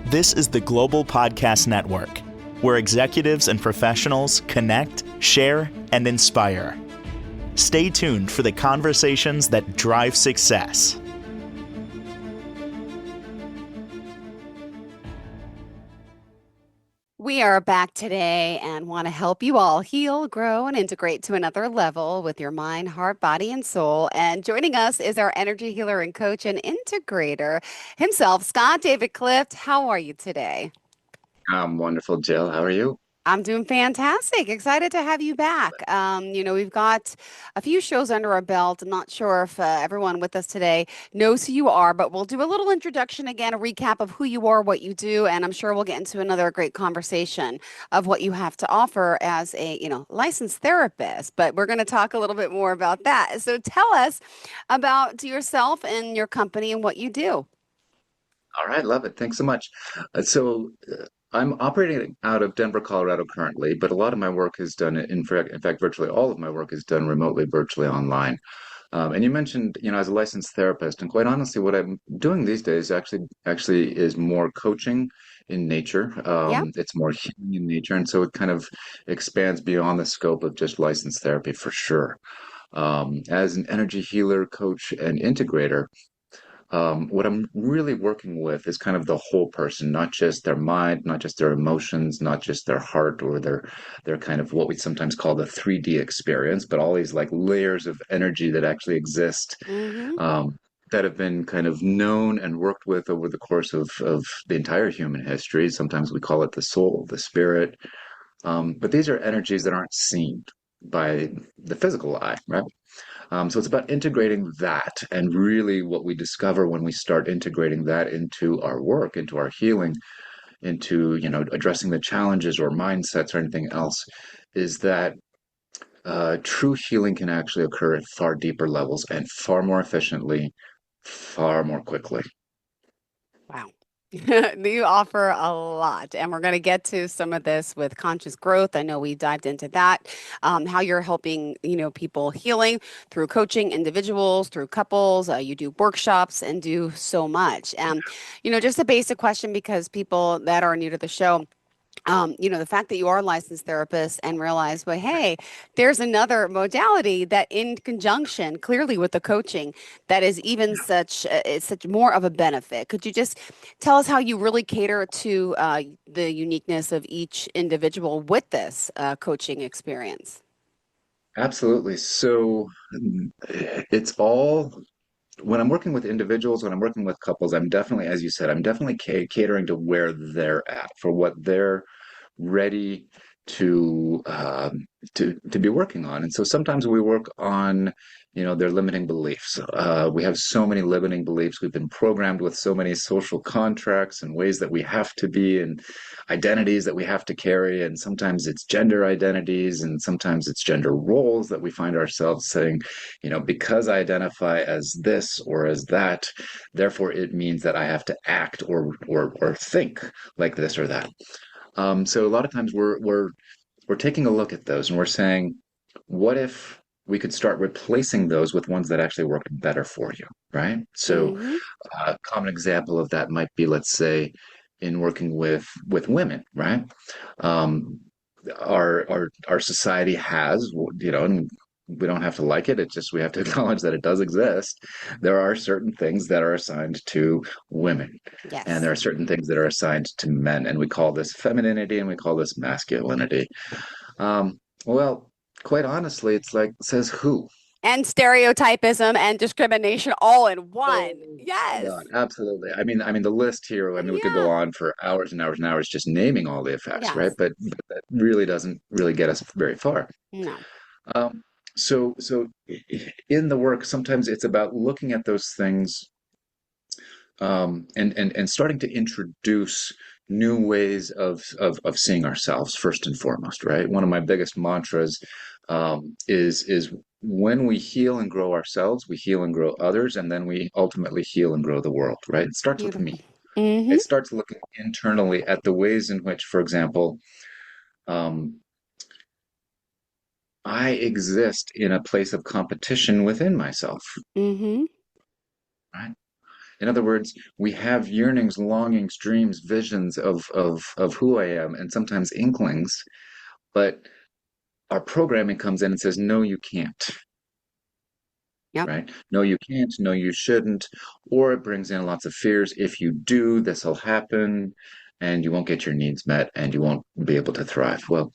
This is the Global Podcast Network, where executives and professionals connect, share, and inspire. Stay tuned for the conversations that drive success. We are back today and want to help you all heal, grow, and integrate to another level with your mind, heart, body, and soul. And joining us is our energy healer and coach and integrator himself, Scott David Clift. How are you today? I'm wonderful, Jill. How are you? I'm doing fantastic. Excited to have you back. We've got a few shows under our belt. I'm not sure if everyone with us today knows who you are, but we'll do a little introduction again, a recap of who you are, what you do, and I'm sure we'll get into another great conversation of what you have to offer as a, licensed therapist. But we're going to talk a little bit more about that. So tell us about yourself and your company and what you do. All right, love it. Thanks so much. I'm operating out of Denver, Colorado currently, but a lot of my work is done in fact, virtually all of my work is done remotely, virtually online. And you mentioned, as a licensed therapist, and quite honestly, what I'm doing these days actually is more coaching in nature. Yeah. It's more healing in nature, and so it kind of expands beyond the scope of just licensed therapy for sure. As an energy healer, coach, and integrator. What I'm really working with is kind of the whole person, not just their mind, not just their emotions, not just their heart or their kind of what we sometimes call the 3D experience, but all these like layers of energy that actually exist, Mm-hmm. that have been kind of known and worked with over the course of the entire human history. Sometimes we call it the soul, the spirit. But these are energies that aren't seen by the physical eye, right? So it's about integrating that, and really what we discover when we start integrating that into our work, into our healing, into, addressing the challenges or mindsets or anything else, is that true healing can actually occur at far deeper levels and far more efficiently, far more quickly. Wow. You offer a lot, and we're going to get to some of this with conscious growth. I know we dived into that, how you're helping, people healing through coaching individuals, through couples. You do workshops and do so much. Just a basic question because people that are new to the show. The fact that you are a licensed therapist and realize, well, hey, there's another modality that in conjunction, clearly with the coaching, that is even it's such more of a benefit. Could you just tell us how you really cater to the uniqueness of each individual with this coaching experience? Absolutely. So it's all when I'm working with individuals, when I'm working with couples, I'm definitely, as you said, I'm definitely catering to where they're at for what they're ready to to be working on. And so sometimes we work on, their limiting beliefs. We have so many limiting beliefs. We've been programmed with so many social contracts and ways that we have to be and identities that we have to carry. And sometimes it's gender identities and sometimes it's gender roles that we find ourselves saying, because I identify as this or as that, therefore it means that I have to act or think like this or that. So a lot of times we're taking a look at those and we're saying, what if we could start replacing those with ones that actually work better for you, right? So Mm-hmm. a common example of that might be, let's say, in working with women, right? Um, our society has, and we don't have to like it. It's just we have to acknowledge that it does exist. There are certain things that are assigned to women, and Yes. there are certain things that are assigned to men, and we call this femininity and we call this masculinity. Well, quite honestly, it's like says who? And stereotypism and discrimination all in Oh one. my Yes. God, absolutely. I mean, the list here, I mean, we could go Yeah. on for hours and hours and hours just naming all the effects, right? Yes. But that really doesn't really get us very far. No. Um, so in the work, sometimes it's about looking at those things, and starting to introduce new ways of seeing ourselves first and foremost, right? One of my biggest mantras is when we heal and grow ourselves, we heal and grow others, and then we ultimately heal and grow the world, right? It starts with Beautiful. me. Mm-hmm. It starts looking internally at the ways in which, for example, um, I exist in a place of competition within myself, Mm-hmm. right? In other words, we have yearnings, longings, dreams, visions of who I am, and sometimes inklings, but our programming comes in and says, no, you can't, Yep. right? No, you can't, no, you shouldn't. Or it brings in lots of fears. If you do, this will happen, and you won't get your needs met, and you won't be able to thrive. Well,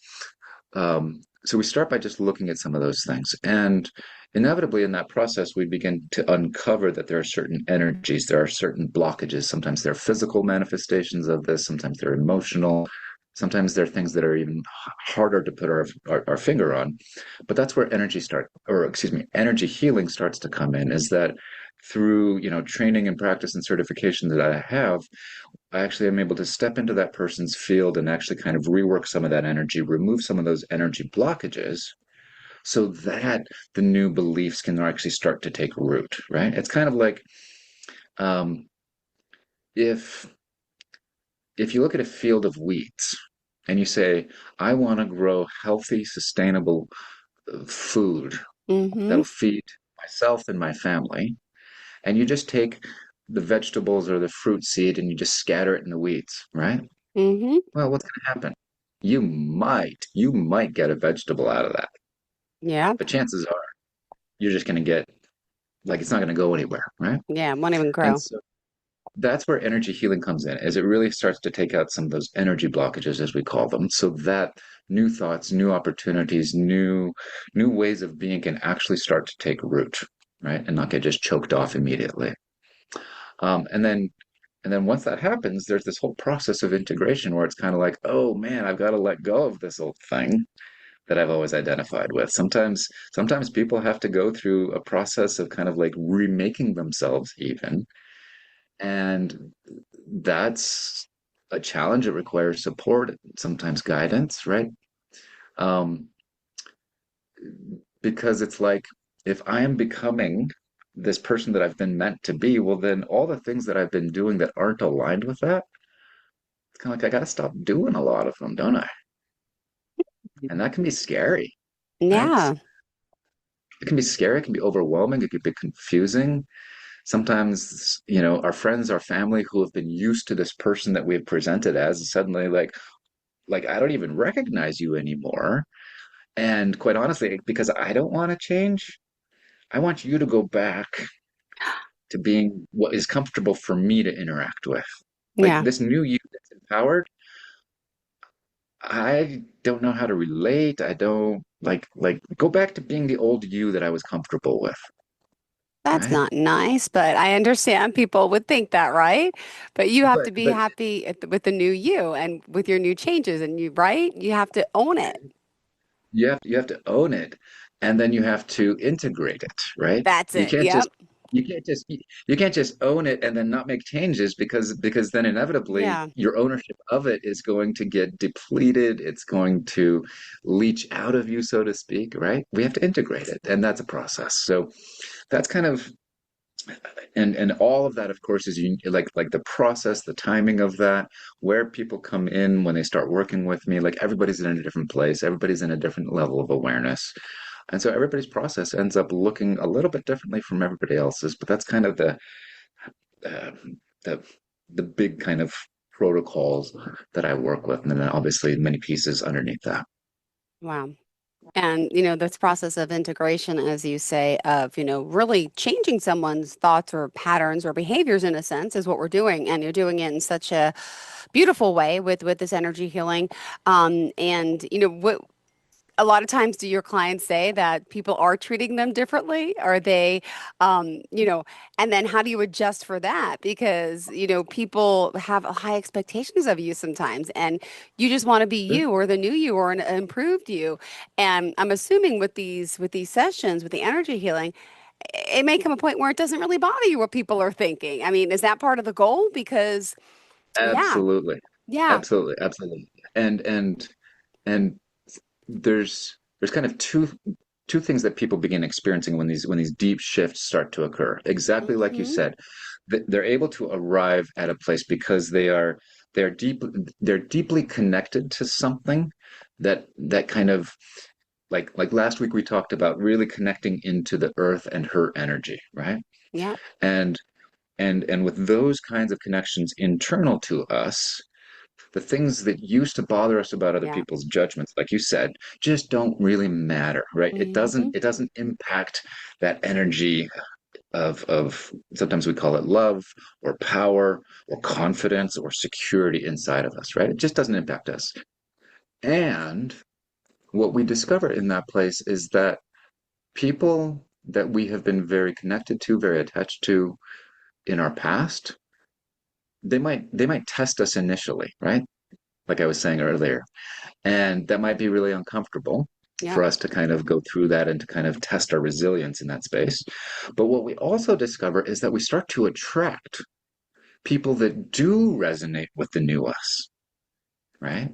so we start by just looking at some of those things. And inevitably, in that process, we begin to uncover that there are certain energies, there are certain blockages. Sometimes they're physical manifestations of this, sometimes they're emotional, sometimes they're things that are even harder to put our finger on. But that's where energy healing starts to come in, is that through, training and practice and certification that I have, I actually am able to step into that person's field and actually kind of rework some of that energy, remove some of those energy blockages so that the new beliefs can actually start to take root, right? It's kind of like um, if if you look at a field of weeds and you say, I want to grow healthy, sustainable food Mm-hmm. that'll feed myself and my family, and you just take the vegetables or the fruit seed and you just scatter it in the weeds, right? Mm-hmm. Well, what's going to happen? You might get a vegetable out of that, Yep. but chances are you're just going to get, like, it's not going to go anywhere, right? Yeah. Won't even And grow. so that's where energy healing comes in, is it really starts to take out some of those energy blockages, as we call them, so that new thoughts, new opportunities, new ways of being can actually start to take root, right? And not get just choked off immediately. And then once that happens, there's this whole process of integration where it's kind of like, oh man, I've got to let go of this old thing that I've always identified with. Sometimes people have to go through a process of kind of like remaking themselves even. And that's a challenge. It requires support, sometimes guidance, right? Um, because it's like if I am becoming this person that I've been meant to be, well, then all the things that I've been doing that aren't aligned with that, it's kind of like I got to stop doing a lot of them, don't I? And that can be scary, right? Yeah. It can be scary, it can be overwhelming, it can be confusing. Sometimes, our friends, our family who have been used to this person that we've presented as suddenly like I don't even recognize you anymore. And quite honestly, because I don't want to change, I want you to go back to being what is comfortable for me to interact with. Like Yeah. this new you that's empowered, I don't know how to relate. I don't like go back to being the old you that I was comfortable with, That's right? not nice, but I understand people would think that, right? But you have to But be but happy with the new you and with your new changes and you, right? You have to own it. you have to own it, and then you have to integrate it, right? That's You it. can't Yep. just you can't just own it and then not make changes, because then inevitably Yeah. your ownership of it is going to get depleted. It's going to leach out of you, so to speak, right? We have to integrate it, and that's a process. So that's kind of and all of that, of course, is like the process, the timing of that, where people come in when they start working with me. Like everybody's in a different place, everybody's in a different level of awareness, and so everybody's process ends up looking a little bit differently from everybody else's. But that's kind of uh, the the big kind of protocols that I work with, and then obviously many pieces underneath that. Wow. And, this process of integration, as you say, of, really changing someone's thoughts or patterns or behaviors in a sense is what we're doing. And you're doing it in such a beautiful way with this energy healing. And, what a lot of times do your clients say that people are treating them differently? Are they, and then how do you adjust for that? Because, people have high expectations of you sometimes, and you just want to be Sure. you or the new you or an improved you. And I'm assuming with these sessions, with the energy healing, it may come a point where it doesn't really bother you what people are thinking. I mean, is that part of the goal? Because, yeah, Absolutely, yeah. absolutely. And there's kind of two things that people begin experiencing when these deep shifts start to occur. Exactly like you Hmm. said, they're able to arrive at a place because they're deeply connected to something that kind of like last week we talked about really connecting into the earth and her energy, right? Yeah. And And with those kinds of connections internal to us, the things that used to bother us about other Yeah. people's judgments, like you said, just don't really matter, right? It Hmm. doesn't impact that energy of sometimes we call it love or power or confidence or security inside of us, right? It just doesn't impact us. And what we discover in that place is that people that we have been very connected to, very attached to in our past, they might test us initially, right? Like I was saying earlier. And that might be really uncomfortable Yeah. for us to kind of go through that and to kind of test our resilience in that space. But what we also discover is that we start to attract people that do resonate with the new us, right?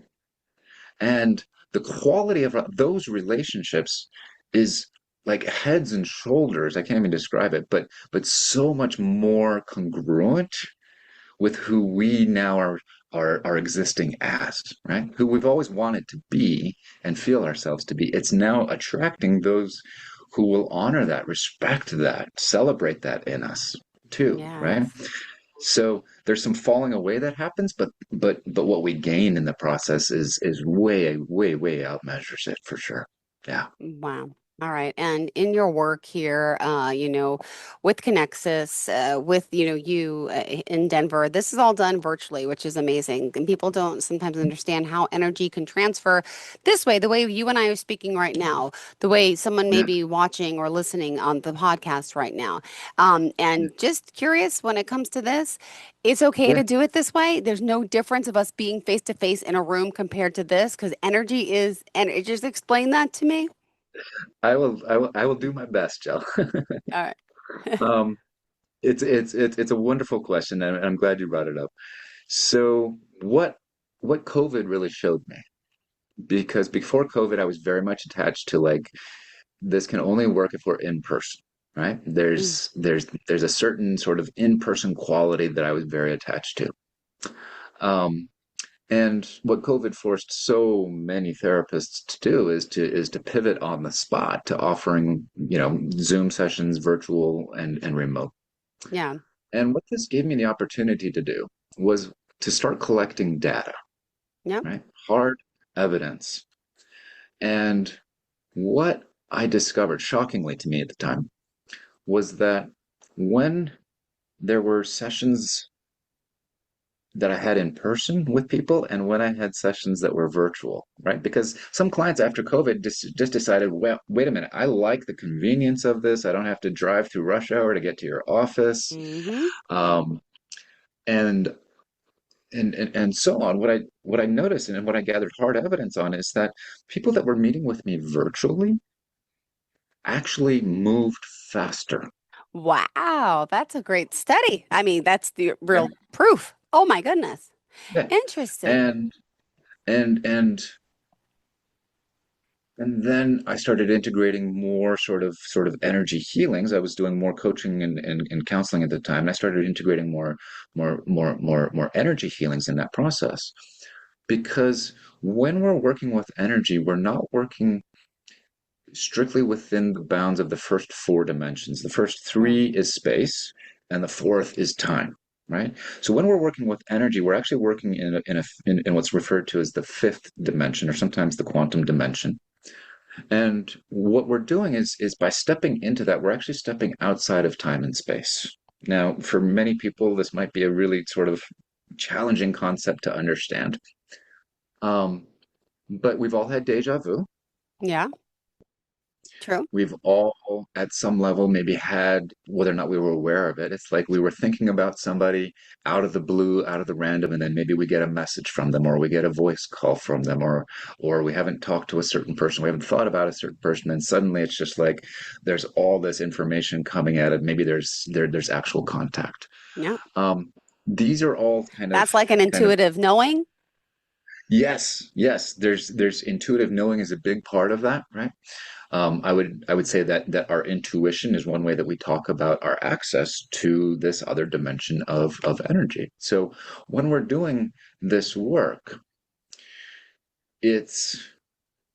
And the quality of those relationships is like heads and shoulders. I can't even describe it, but so much more congruent with who we now are existing as, right? Who we've always wanted to be and feel ourselves to be. It's now attracting those who will honor that, respect that, celebrate that in us too, right? Yes. So there's some falling away that happens, but what we gain in the process is way outmeasures it for sure. Yeah. Wow. All right. And in your work here, with Connexus, with, you in Denver, this is all done virtually, which is amazing. And people don't sometimes understand how energy can transfer this way, the way you and I are speaking right now, the way someone may Yeah. be watching or listening on the podcast right now. Yeah. And just curious when it comes to this, it's okay Yeah. to do it this way. There's no difference of us being face to face in a room compared to this because energy is, and just explain that to me. I will do my best, Jill. All right. Um, it's a wonderful question, and I'm glad you brought it up. So what COVID really showed me, because before COVID, I was very much attached to like this can only work if we're in person, right? Mm, There's a certain sort of in-person quality that I was very attached to. Um, and what COVID forced so many therapists to do is to pivot on the spot to offering, Zoom sessions, virtual and remote. yeah. And what this gave me the opportunity to do was to start collecting data, Yep. right? Hard evidence. And what I discovered, shockingly to me at the time, was that when there were sessions that I had in person with people and when I had sessions that were virtual, right? Because some clients after COVID just decided, well, wait a minute, I like the convenience of this. I don't have to drive through rush hour to get to your office. Mm-hmm. Um, and and so on. What I noticed and what I gathered hard evidence on is that people that were meeting with me virtually actually moved faster. Wow. That's a great study. I mean, that's the Yeah, real proof. Oh my goodness. yeah. Interesting. And and and and then I started integrating more sort of energy healings. I was doing more coaching and counseling at the time, and I started integrating more energy healings in that process. Because when we're working with energy, we're not working strictly within the bounds of the first four dimensions. The first True. three is space, and the fourth is time. Right. So when we're working with energy, we're actually working in what's referred to as the fifth dimension, or sometimes the quantum dimension. And what we're doing is by stepping into that, we're actually stepping outside of time and space. Now, for many people, this might be a really sort of challenging concept to understand. Um, but we've all had deja vu. Yeah. True. We've all, at some level, maybe had, whether or not we were aware of it, it's like we were thinking about somebody out of the blue, out of the random, and then maybe we get a message from them, or we get a voice call from them, or we haven't talked to a certain person, we haven't thought about a certain person, and suddenly it's just like there's all this information coming at it. Maybe there's actual contact. Yeah. Um, these are all That's like an kind of intuitive knowing. yes. There's intuitive knowing is a big part of that, right? I would say that our intuition is one way that we talk about our access to this other dimension of energy. So when we're doing this work, it's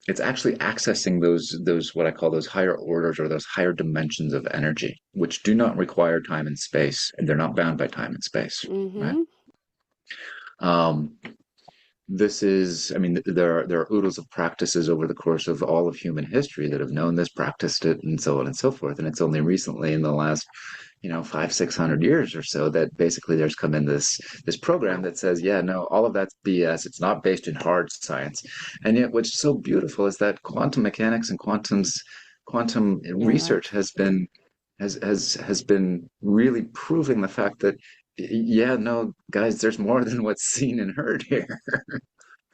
it's actually accessing those what I call those higher orders or those higher dimensions of energy, which do not require time and space, and they're not bound by time and space, right? Mm-hmm. Um, this is, I mean, there are oodles of practices over the course of all of human history that have known this, practiced it, and so on and so forth. And it's only recently in the last, 500, 600 years or so that basically there's come in this program that says, yeah, no, all of that's BS. It's not based in hard science. And yet, what's so beautiful is that quantum mechanics and quantum Yeah, right. research has been really proving the fact that yeah, no, guys, there's more than what's seen and heard here.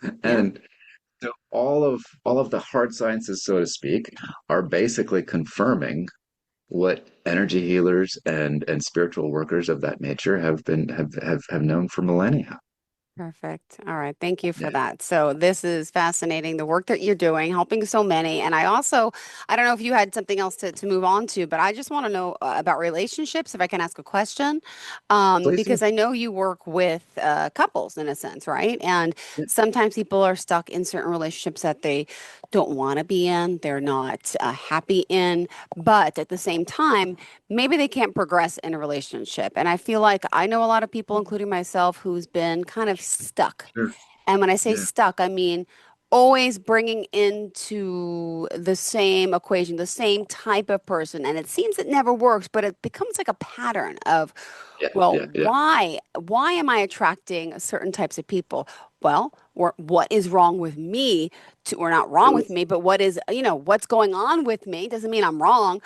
Yeah. And so all of the hard sciences, so to speak, are basically confirming what energy healers and spiritual workers of that nature have known for millennia. Perfect. All right. Thank you for Yeah. that. So this is fascinating, the work that you're doing, helping so many. And I don't know if you had something else to move on to, but I just want to know about relationships, if I can ask a question, Please do. because I know you work with couples in a sense, right? And Yeah. sometimes people are stuck in certain relationships that they don't want to be in, they're not happy in, but at the same time, maybe they can't progress in a relationship. And I feel like I know a lot of people, including myself, who's been kind of stuck. Sure. And when I say Yeah. stuck, I mean always bringing into the same equation, the same type of person. And it seems it never works, but it becomes like a pattern of, Yeah. well, Yeah. Yeah. why am I attracting certain types of people? Well, or what is wrong with me to, or not wrong with me, but what is, what's going on with me doesn't mean I'm wrong.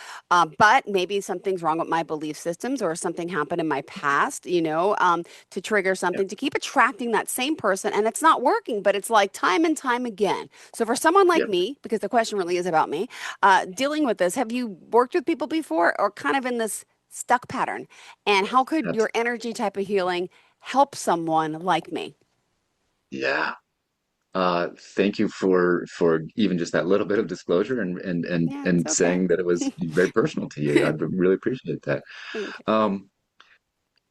But maybe something's wrong with my belief systems or something happened in my past, to trigger Yeah. something, to keep attracting that same person. And it's not working, but it's like time and time again. So for someone like Yeah. me, because the question really is about me, dealing with this, have you worked with people before or kind of in this stuck pattern? And how could That's your energy type of healing help someone like me? yeah. Thank you for even just that little bit of disclosure and Yeah, it's and okay. saying that it was very personal to you. I really appreciate that. Thank Um,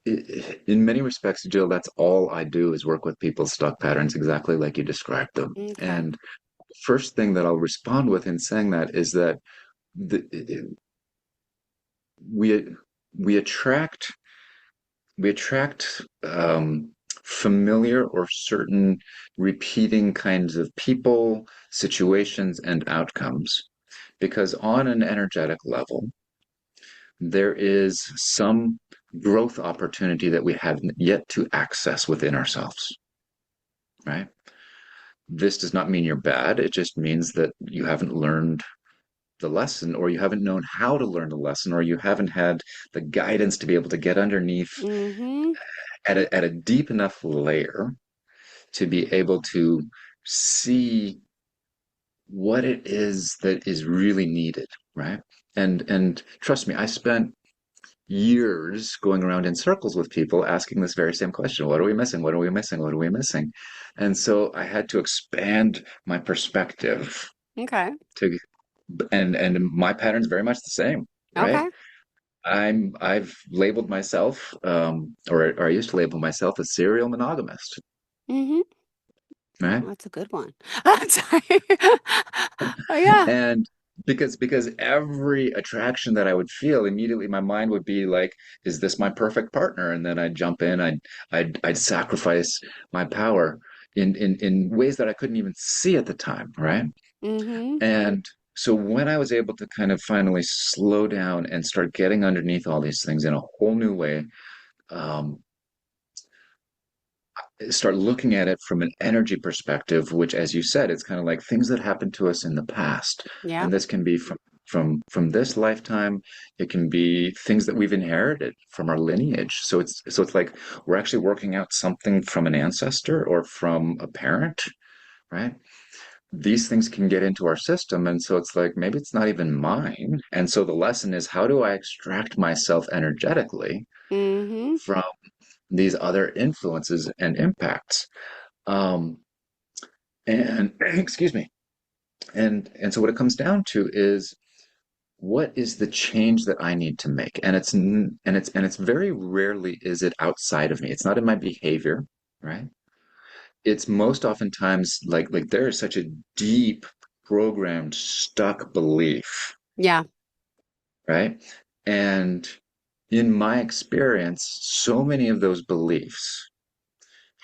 in many respects, Jill, that's all I do is work with people's stuck patterns exactly like you described them. you. Okay. And the first thing that I'll respond with in saying that is that the, we we attract we attract familiar or certain repeating kinds of people, situations, and outcomes because on an energetic level, there is some growth opportunity that we have yet to access within ourselves, right? This does not mean you're bad. It just means that you haven't learned the lesson, or you haven't known how to learn the lesson, or you haven't had the guidance to be able to get underneath Mm-hmm. at a deep enough layer to be able to see what it is that is really needed, right? And trust me, I spent years going around in circles with people asking this very same question. What are we missing? What are we missing? What are we missing? And so I had to expand my perspective Okay. to and my pattern's very much the same, right? Okay. I've labeled myself or I used to label myself a serial monogamist, Mm-hmm. right? Oh, that's a good one. I'm sorry. Oh, yeah. And because every attraction that I would feel, immediately my mind would be like, is this my perfect partner? And then I'd jump in, I'd sacrifice my power in ways that I couldn't even see at the time, right? Mm-hmm. And so when I was able to kind of finally slow down and start getting underneath all these things in a whole new way, um, start looking at it from an energy perspective, which, as you said, it's kind of like things that happened to us in the past. Yeah. And this can be from this lifetime. It can be things that we've inherited from our lineage. So it's like we're actually working out something from an ancestor or from a parent, right? These things can get into our system. And so it's like maybe it's not even mine. And so the lesson is how do I extract myself energetically Mm-hmm. from these other influences and impacts? Um, and excuse me. And so what it comes down to is what is the change that I need to make? And it's very rarely is it outside of me. It's not in my behavior, right? It's most oftentimes like there is such a deep programmed, stuck belief, Yeah. right? And in my experience, so many of those beliefs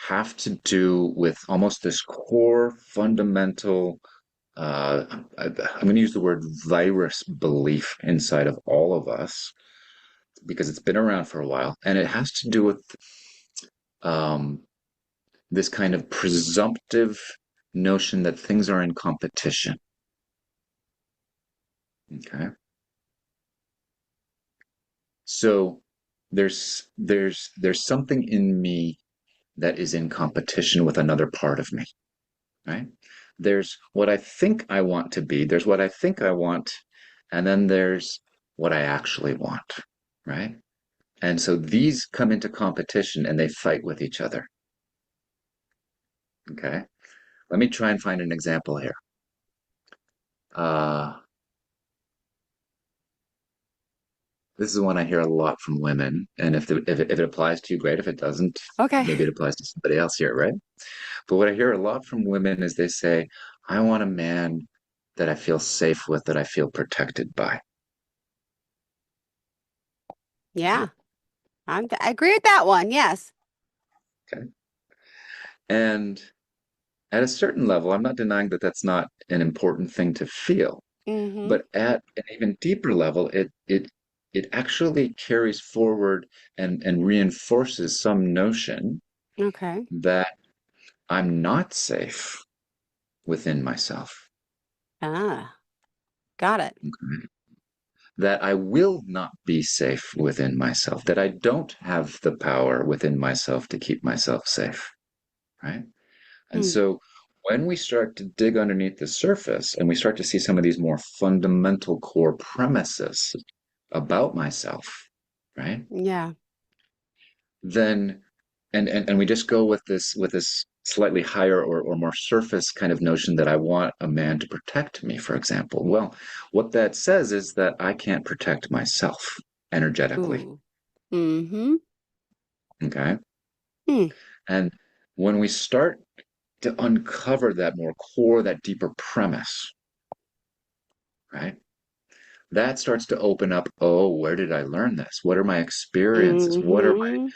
have to do with almost this core fundamental, I'm going to use the word virus belief inside of all of us because it's been around for a while. And it has to do with um, this kind of presumptive notion that things are in competition. Okay. So there's something in me that is in competition with another part of me, right? There's what I think I want to be, there's what I think I want, and then there's what I actually want, right? And so these come into competition and they fight with each other. Okay. Let me try and find an example here. Uh, this is one I hear a lot from women. And if it applies to you, great. If it doesn't, Okay. maybe it applies to somebody else here, right? But what I hear a lot from women is they say, I want a man that I feel safe with, that I feel protected by. Yeah. I agree with that one. Yes. Okay. And at a certain level, I'm not denying that that's not an important thing to feel, Mm-hmm. but at an even deeper level, it actually carries forward and reinforces some notion Okay. that I'm not safe within myself. Ah, got it. Okay? That I will not be safe within myself, that I don't have the power within myself to keep myself safe, right? And Hmm. so when we start to dig underneath the surface and we start to see some of these more fundamental core premises about myself, right? Yeah. Then and we just go with this slightly higher or more surface kind of notion that I want a man to protect me, for example. Well, what that says is that I can't protect myself energetically. Ooh. Mm-hmm. Okay. Hmm. And when we start to uncover that more core, that deeper premise, right? That starts to open up, oh, where did I learn this? What are my experiences? Mm-hmm.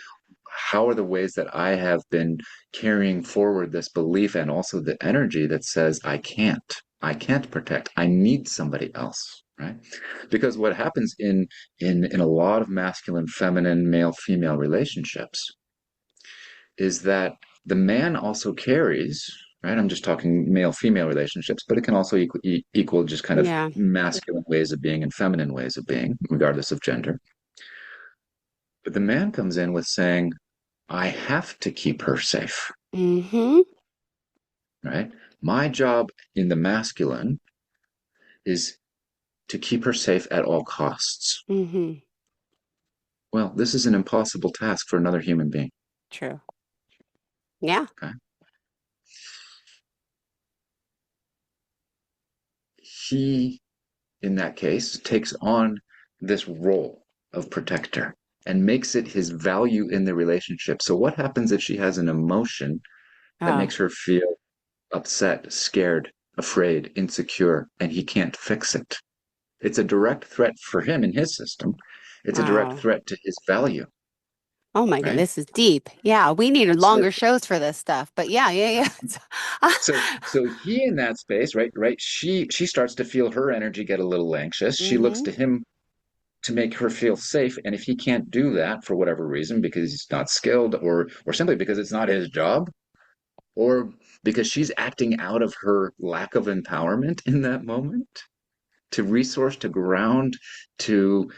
How are the ways that I have been carrying forward this belief and also the energy that says, I can't protect, I need somebody else, right? Because what happens in a lot of masculine, feminine, male, female relationships is that the man also carries, right? I'm just talking male female relationships, but it can also equal just kind of Yeah. masculine ways of being and feminine ways of being, regardless of gender. But the man comes in with saying, I have to keep her safe, Mm-hmm. right? My job in the masculine is to keep her safe at all costs. Mm-hmm. Well, this is an impossible task for another human being. True. Yeah. Okay. He, in that case, takes on this role of protector and makes it his value in the relationship. So, what happens if she has an emotion that Oh. makes her feel upset, scared, afraid, insecure, and he can't fix it? It's a direct threat for him in his system. It's a direct Wow. threat to his value, Oh my God, right? this is deep. Yeah, we needed So longer shows for this stuff, but yeah, yeah, yeah. so he in that space, right? She starts to feel her energy get a little anxious. She looks Mm-hmm. to him to make her feel safe, and if he can't do that for whatever reason, because he's not skilled or simply because it's not his job, or because she's acting out of her lack of empowerment in that moment, to resource, to ground, to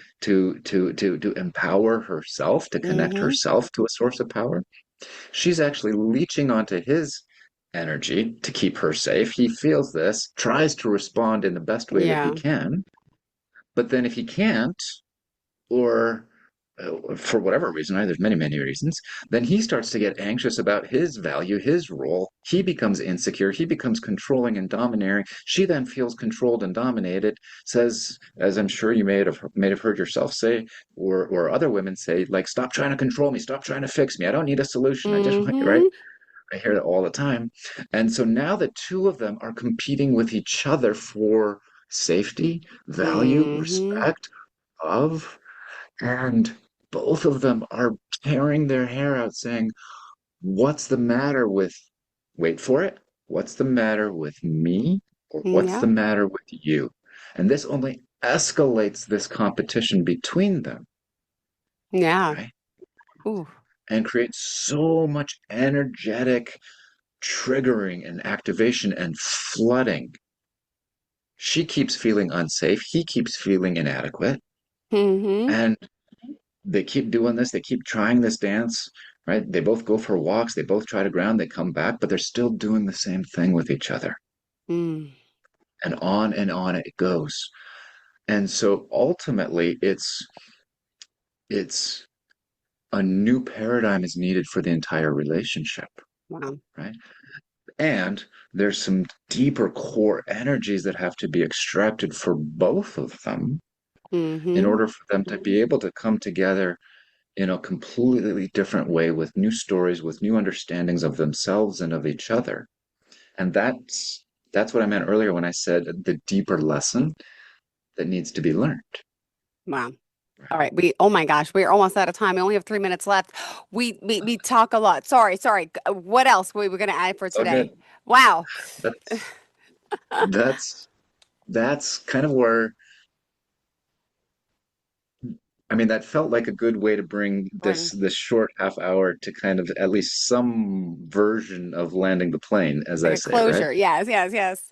empower herself, to connect Mm-hmm. herself to a source of power, she's actually leeching onto his energy to keep her safe. He feels this, tries to respond in the best way that he Yeah. can, but then if he can't, or for whatever reason, right, there's many reasons, then he starts to get anxious about his value, his role. He becomes insecure. He becomes controlling and domineering. She then feels controlled and dominated, says, as I'm sure you may have heard yourself say, or other women say, like, stop trying to control me, stop trying to fix me. I don't need a solution. I just want, right? Mm-hmm. I hear it all the time. And so now the two of them are competing with each other for safety, value, Mm-hmm. respect, love. And both of them are tearing their hair out saying, what's the matter with, wait for it, what's the matter with me? Or what's Yeah. the matter with you? And this only escalates this competition between them, Yeah. right? Ooh. And creates so much energetic triggering and activation and flooding. She keeps feeling unsafe. He keeps feeling inadequate. Mm-hmm. And they keep doing this. They keep trying this dance, right? They both go for walks. They both try to ground. They come back, but they're still doing the same thing with each other. Mm. And on it goes. And so ultimately, it's a new paradigm is needed for the entire relationship, Wow. right? And there's some deeper core energies that have to be extracted for both of them in Mm-hmm. order for them to be able to come together in a completely different way with new stories, with new understandings of themselves and of each other. And that's what I meant earlier when I said the deeper lesson that needs to be learned. Wow. All right. Oh my gosh, we're almost out of time. We only have 3 minutes left. We talk a lot. Sorry. What else were we going to add for So good. today? Wow. That's that's that's kind of where I mean that felt like a good way to bring Or this short half hour to kind of at least some version of landing the plane, as like I a say, right? closure. Yes.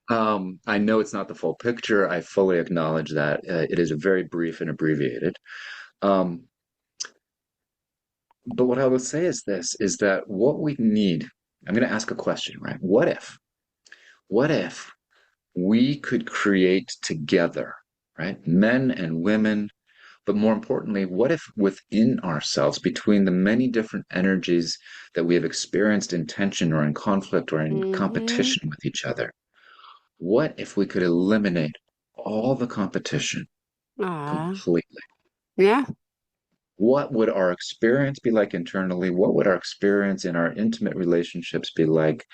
I know it's not the full picture. I fully acknowledge that. It is very brief and abbreviated. Um, but what I will say is this, is that what we need, I'm going to ask a question, right? What if we could create together, right? Men and women, but more importantly, what if within ourselves, between the many different energies that we have experienced in tension or in conflict or in Mm-hmm. competition with each other, what if we could eliminate all the competition Ah. completely? Yeah. What would our experience be like internally? What would our experience in our intimate relationships be like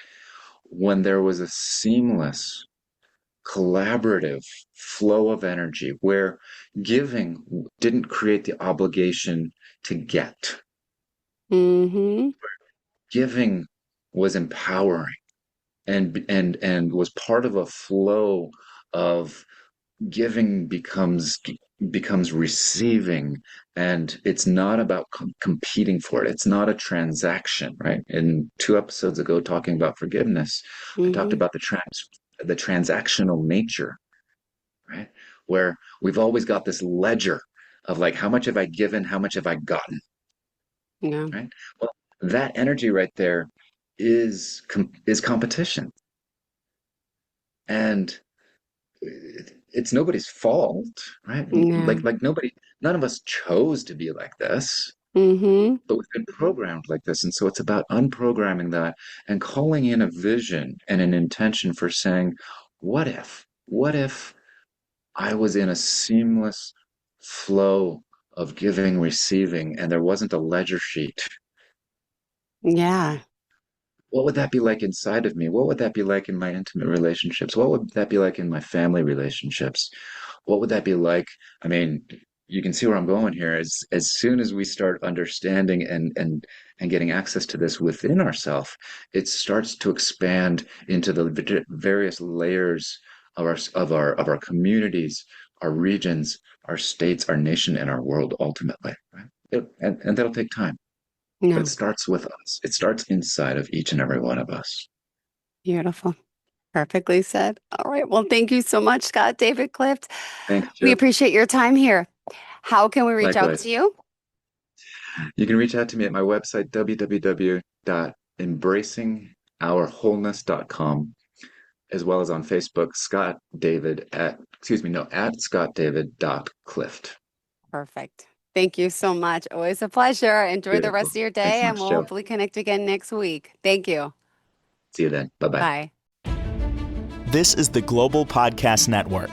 when there was a seamless, collaborative flow of energy where giving didn't create the obligation to get? Mm-hmm. Giving was empowering and was part of a flow of giving becomes receiving, and it's not about competing for it. It's not a transaction, right? In 2 episodes ago talking about forgiveness, I talked Mm-hmm. about the transactional nature, right? Where we've always got this ledger of like, how much have I given, how much have I gotten, Yeah. right? Well, that energy right there is competition, and it's nobody's fault, right? Yeah. None of us chose to be like this, Mm-hmm. but we've been programmed like this. And so it's about unprogramming that and calling in a vision and an intention for saying, what if I was in a seamless flow of giving, receiving, and there wasn't a ledger sheet? Yeah. What would that be like inside of me? What would that be like in my intimate relationships? What would that be like in my family relationships? What would that be like? I mean, you can see where I'm going here. As soon as we start understanding and getting access to this within ourselves, it starts to expand into the various layers of our communities, our regions, our states, our nation, and our world ultimately. Right? And that'll take time, but it No. starts with us. It starts inside of each and every one of us. Beautiful. Perfectly said. All right. Well, thank you so much, Scott David Clift. Thanks, We Jill. appreciate your time here. How can we reach out to Likewise. you? You can reach out to me at my website, www.embracingourwholeness.com, as well as on Facebook, Scott David at scottdavid.clift. Perfect. Thank you so much. Always a pleasure. Enjoy the rest Beautiful. of your Thanks day, so and much, we'll Joe. hopefully connect again next week. Thank you. See you then. Bye bye. Bye. This is the Global Podcast Network,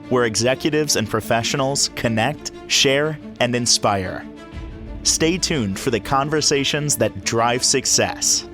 where executives and professionals connect, share, and inspire. Stay tuned for the conversations that drive success.